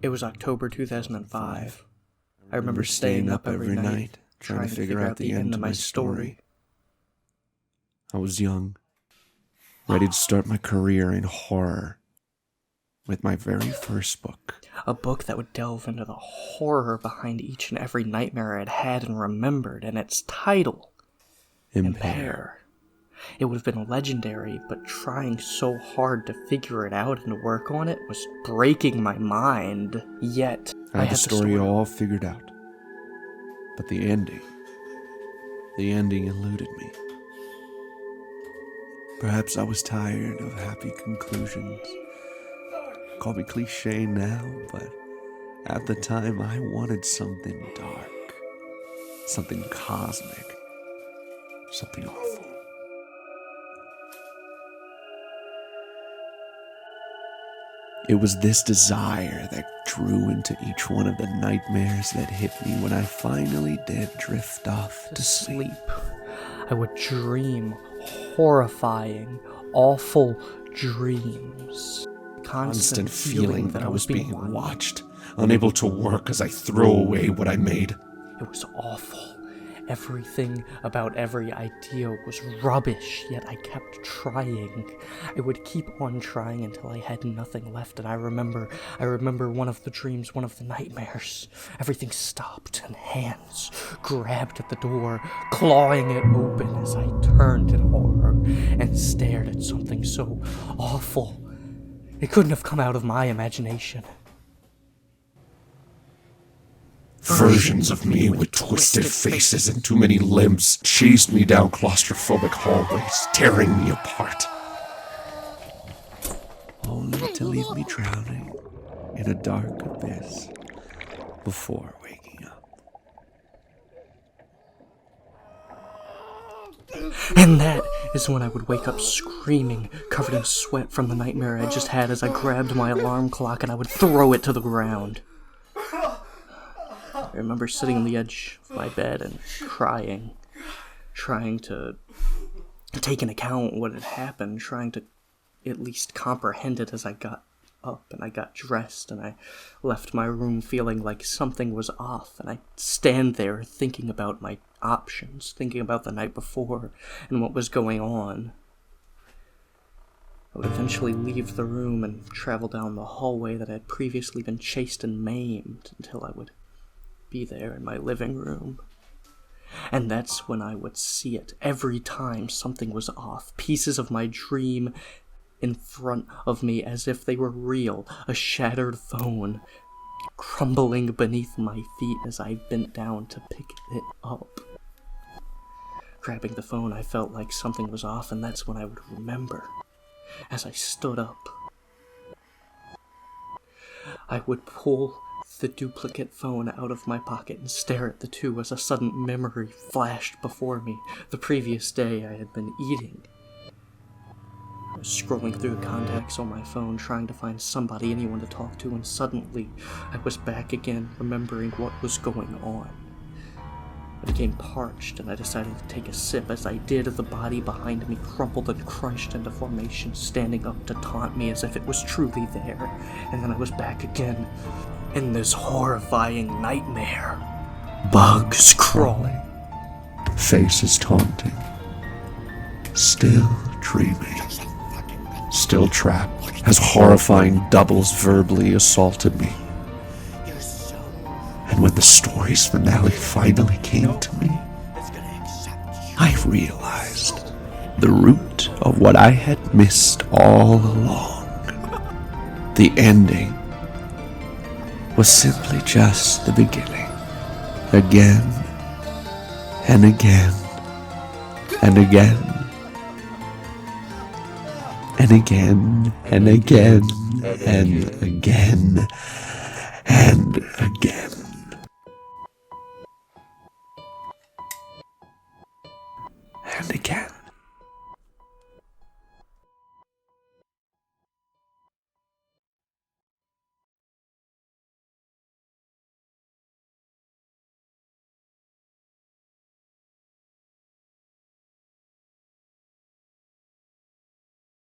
It was October 2005. I remember staying up every night, trying to figure out the end of my story. I was young, ready to start my career in horror with my very first book. A book that would delve into the horror behind each and every nightmare I'd had and remembered, and its title, Impair. It would have been legendary, but trying so hard to figure it out and work on it was breaking my mind. Yet, I had the story all figured out. But the ending eluded me. Perhaps I was tired of happy conclusions. Call me cliche now, but at the time I wanted something dark, something cosmic, something awful. It was this desire that drew into each one of the nightmares that hit me when I finally did drift off to sleep. I would dream horrifying, awful dreams. Constant feeling that I was being watched, unable to work as I throw away what I made. It was awful. Everything about every idea was rubbish, yet I kept trying. I would keep on trying until I had nothing left, and I remember one of the dreams, one of the nightmares. Everything stopped, and hands grabbed at the door, clawing it open as I turned in horror and stared at something so awful. It couldn't have come out of my imagination. Versions of me with twisted faces and too many limbs chased me down claustrophobic hallways, tearing me apart. Only to leave me drowning in a dark abyss before waking up. And that is when I would wake up screaming, covered in sweat from the nightmare I just had as I grabbed my alarm clock and I would throw it to the ground. I remember sitting on the edge of my bed and crying, trying to take into account what had happened, trying to at least comprehend it as I got up and I got dressed and I left my room feeling like something was off, and I stand there thinking about my options, thinking about the night before and what was going on. I would eventually leave the room and travel down the hallway that had previously been chased and maimed until I would be there in my living room. And that's when I would see it. Every time something was off, pieces of my dream in front of me as if they were real, a shattered phone crumbling beneath my feet as I bent down to pick it up. Grabbing the phone, I felt like something was off, and that's when I would remember. As I stood up, I would pull the duplicate phone out of my pocket and stare at the two as a sudden memory flashed before me. The previous day I had been eating. I was scrolling through the contacts on my phone, trying to find somebody, anyone to talk to, and suddenly I was back again, remembering what was going on. I became parched, and I decided to take a sip. As I did, the body behind me crumpled and crunched into formation, standing up to taunt me as if it was truly there. And then I was back again, in this horrifying nightmare. Bugs crawling, Faces taunting. Still dreaming. Still trapped as horrifying doubles verbally assaulted me. And when the story's finale finally came to me, I realized the root of what I had missed all along. The ending was simply just the beginning. Again, and again, and again, and again, and again, and again, and again.